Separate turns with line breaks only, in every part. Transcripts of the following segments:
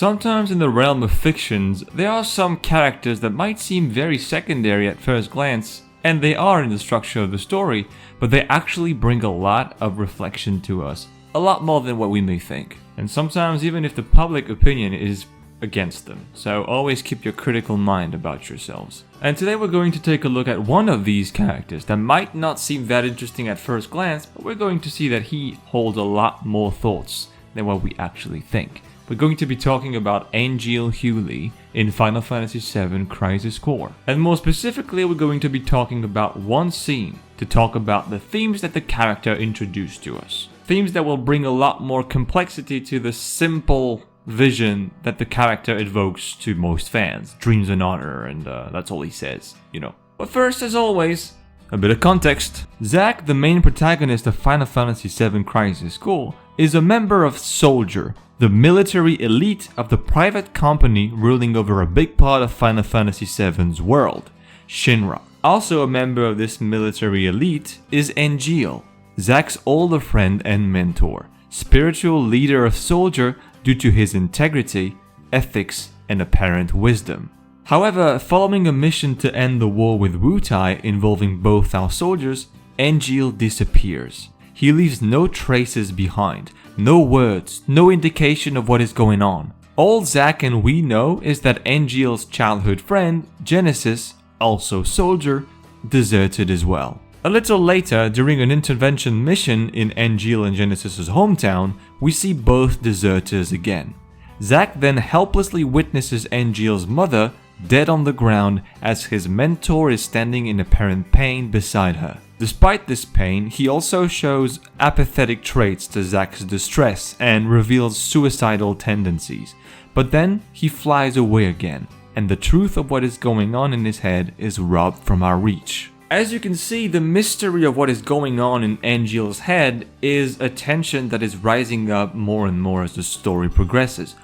Sometimes in the realm of fictions, there are some characters that might seem very secondary at first glance, and they are in the structure of the story, but they actually bring a lot of reflection to us. A lot more than what we may think. And sometimes even if the public opinion is against them. So always keep your critical mind about yourselves. And today we're going to take a look at one of these characters that might not seem that interesting at first glance, but we're going to see that he holds a lot more thoughts than what we actually think. We're going to be talking about Angeal Hewley in Final Fantasy VII Crisis Core. And more specifically, we're going to be talking about one scene to talk about the themes that the character introduced to us. Themes that will bring a lot more complexity to the simple vision that the character evokes to most fans. Dreams and honor, and that's all he says, you know. But first, as always, a bit of context. Zack, the main protagonist of Final Fantasy VII Crisis Core, is a member of Soldier, the military elite of the private company ruling over a big part of Final Fantasy VII's world, Shinra. Also a member of this military elite is Angeal, Zack's older friend and mentor, spiritual leader of Soldier due to his integrity, ethics, and apparent wisdom. However, following a mission to end the war with Wutai involving both our soldiers, Angeal disappears. He leaves no traces behind, no words, no indication of what is going on. All Zack and we know is that Angeal's childhood friend, Genesis, also Soldier, deserted as well. A little later, during an intervention mission in Angeal and Genesis' hometown, we see both deserters again. Zack then helplessly witnesses Angeal's mother dead on the ground as his mentor is standing in apparent pain beside her. Despite this pain, he also shows apathetic traits to Zack's distress and reveals suicidal tendencies. But then he flies away again, and the truth of what is going on in his head is robbed from our reach. As you can see, the mystery of what is going on in Angeal's head is a tension that is rising up more and more as the story progresses.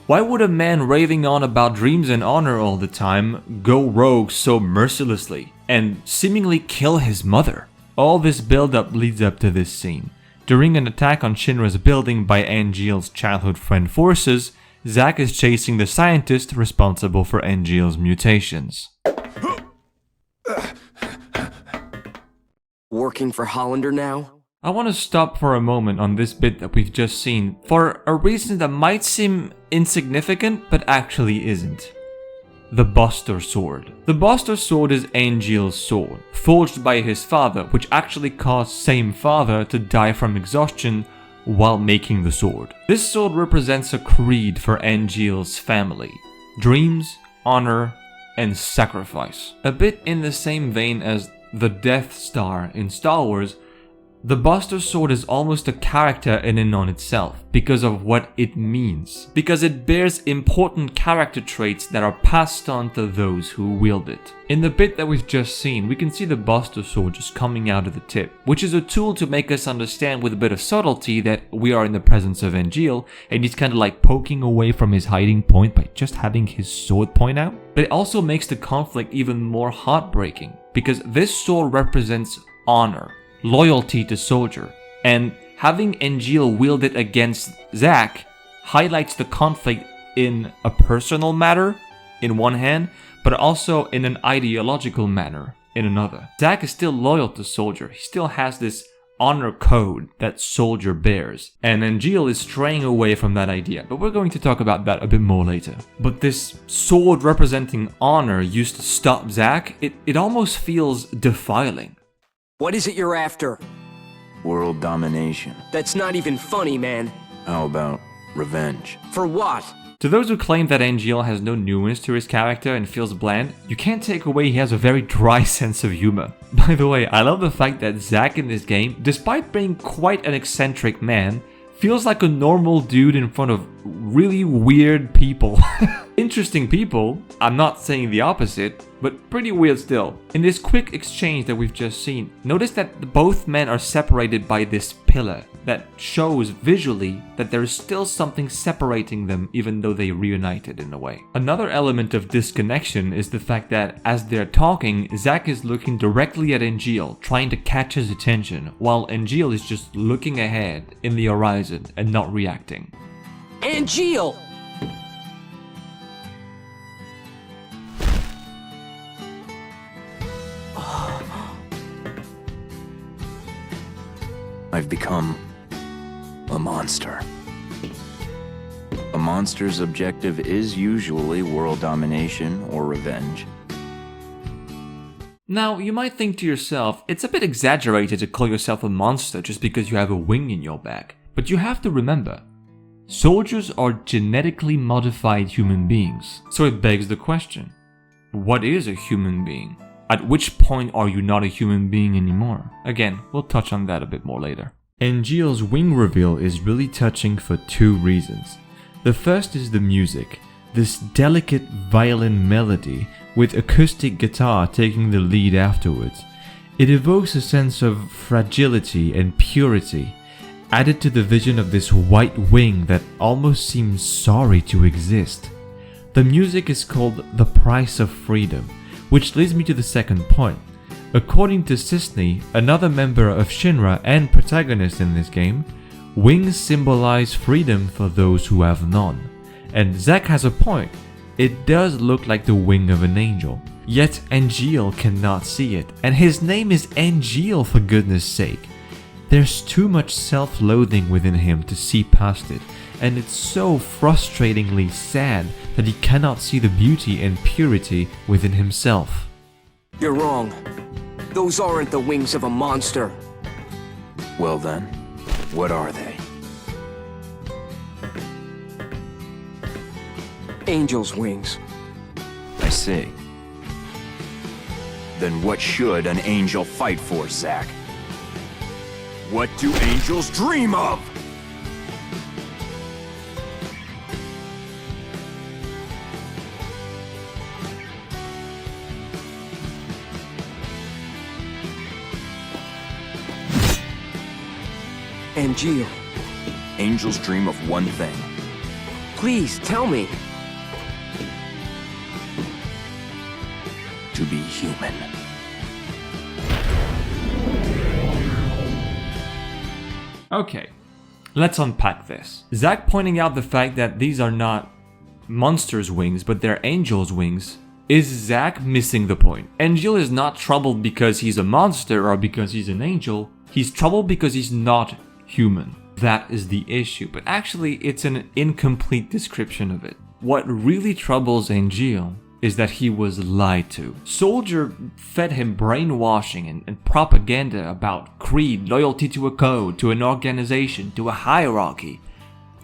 Why would a man raving on about dreams and honor all the time go rogue so mercilessly and seemingly kill his mother? All this build-up leads up to this scene. During an attack on Shinra's building by Angeal's childhood friend forces, Zack is chasing the scientist responsible for Angeal's mutations.
Working for Hollander now?
I want to stop for a moment on this bit that we've just seen for a reason that might seem insignificant but actually isn't. The Buster Sword. The Buster Sword is Angeal's sword, forged by his father, which actually caused same father to die from exhaustion while making the sword. This sword represents a creed for Angeal's family: dreams, honor, and sacrifice. A bit in the same vein as the Death Star in Star Wars, the Buster Sword is almost a character in and on itself because of what it means. Because it bears important character traits that are passed on to those who wield it. In the bit that we've just seen, we can see the Buster Sword just coming out of the tip, which is a tool to make us understand with a bit of subtlety that we are in the presence of Angeal, and he's kind of like poking away from his hiding point by just having his sword point out. But it also makes the conflict even more heartbreaking, because this sword represents honor, loyalty to Soldier, and having Angeal wield it against Zack highlights the conflict in a personal matter in one hand, but also in an ideological manner in another. Zack is still loyal to Soldier. He still has this honor code that Soldier bears, and Angeal is straying away from that idea, but we're going to talk about that a bit more later. But this sword representing honor used to stop Zack, it almost feels defiling.
What is it you're after?
World domination.
That's not even funny, man.
How about revenge?
For what?
To those who claim that Angeal has no nuance to his character and feels bland, you can't take away he has a very dry sense of humor. By the way, I love the fact that Zack in this game, despite being quite an eccentric man, feels like a normal dude in front of really weird people. Interesting people, I'm not saying the opposite, but pretty weird still. In this quick exchange that we've just seen, notice that both men are separated by this pillar that shows visually that there is still something separating them even though they reunited in a way. Another element of disconnection is the fact that as they're talking, Zack is looking directly at Angeal, trying to catch his attention, while Angeal is just looking ahead in the horizon and not reacting.
Angeal!
I've become a monster. A monster's objective is usually world domination or revenge.
Now, you might think to yourself, it's a bit exaggerated to call yourself a monster just because you have a wing in your back. But you have to remember, soldiers are genetically modified human beings. So it begs the question, what is a human being? At which point are you not a human being anymore? Again, we'll touch on that a bit more later. Angeal's wing reveal is really touching for two reasons. The first is the music, this delicate violin melody with acoustic guitar taking the lead afterwards. It evokes a sense of fragility and purity, added to the vision of this white wing that almost seems sorry to exist. The music is called The Price of Freedom, which leads me to the second point. According to Cisne, another member of Shinra and protagonist in this game, wings symbolize freedom for those who have none. And Zack has a point. It does look like the wing of an angel. Yet Angeal cannot see it, and his name is Angeal for goodness sake. There's too much self-loathing within him to see past it, and it's so frustratingly sad that he cannot see the beauty and purity within himself.
You're wrong. Those aren't the wings of a monster.
Well then, what are they?
Angel's wings.
I see. Then what should an angel fight for, Zack? What do angels dream of?
Angeal.
Angels dream of one thing.
Please, tell me.
To be human.
Okay, let's unpack this. Zack pointing out the fact that these are not monsters' wings, but they're angels' wings. Is Zack missing the point? Angeal is not troubled because he's a monster or because he's an angel. He's troubled because he's not human. That is the issue, but actually it's an incomplete description of it. What really troubles Angeal is that he was lied to. Soldier fed him brainwashing and propaganda about creed, loyalty to a code, to an organization, to a hierarchy,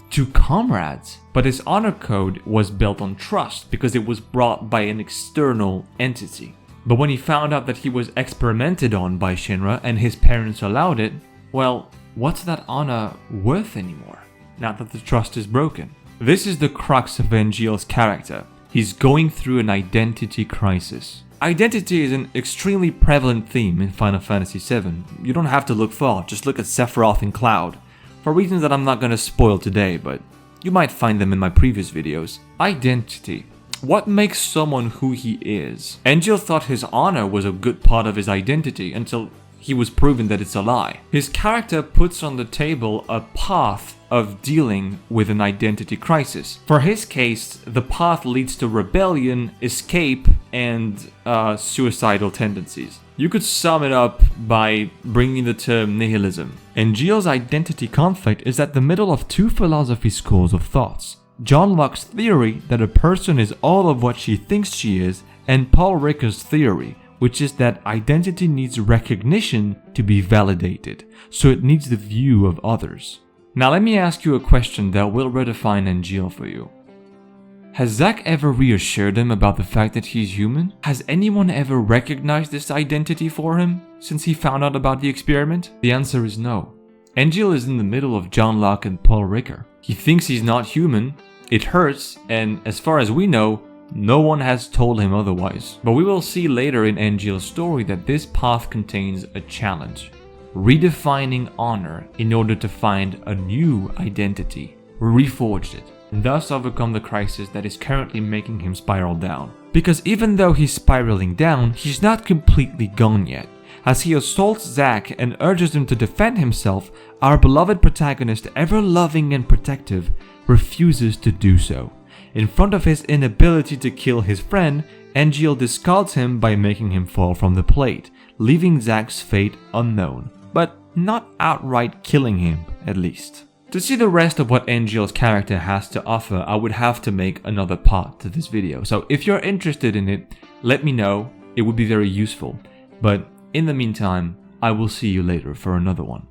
to comrades. But his honor code was built on trust because it was brought by an external entity. But when he found out that he was experimented on by Shinra and his parents allowed it, well, what's that honor worth anymore, now that the trust is broken? This is the crux of Angeal's character. He's going through an identity crisis. Identity is an extremely prevalent theme in Final Fantasy VII. You don't have to look far, just look at Sephiroth and Cloud. For reasons that I'm not going to spoil today, but you might find them in my previous videos. Identity. What makes someone who he is? Angeal thought his honor was a good part of his identity until he was proven that it's a lie. His character puts on the table a path of dealing with an identity crisis. For his case, the path leads to rebellion, escape, and suicidal tendencies. You could sum it up by bringing the term nihilism. Angeal's identity conflict is at the middle of two philosophy schools of thoughts. John Locke's theory that a person is all of what she thinks she is, and Paul Ricoeur's theory, which is that identity needs recognition to be validated, so it needs the view of others. Now let me ask you a question that will redefine Angeal for you. Has Zack ever reassured him about the fact that he's human? Has anyone ever recognized this identity for him since he found out about the experiment? The answer is no. Angeal is in the middle of John Locke and Paul Ricoeur. He thinks he's not human, it hurts, and as far as we know, no one has told him otherwise. But we will see later in Angeal's story that this path contains a challenge. Redefining honor in order to find a new identity. Reforged it, and thus overcome the crisis that is currently making him spiral down. Because even though he's spiraling down, he's not completely gone yet. As he assaults Zack and urges him to defend himself, our beloved protagonist, ever loving and protective, refuses to do so. In front of his inability to kill his friend, Angeal discards him by making him fall from the plate, leaving Zack's fate unknown. But not outright killing him, at least. To see the rest of what Angeal's character has to offer, I would have to make another part to this video. So if you're interested in it, let me know. It would be very useful. But in the meantime, I will see you later for another one.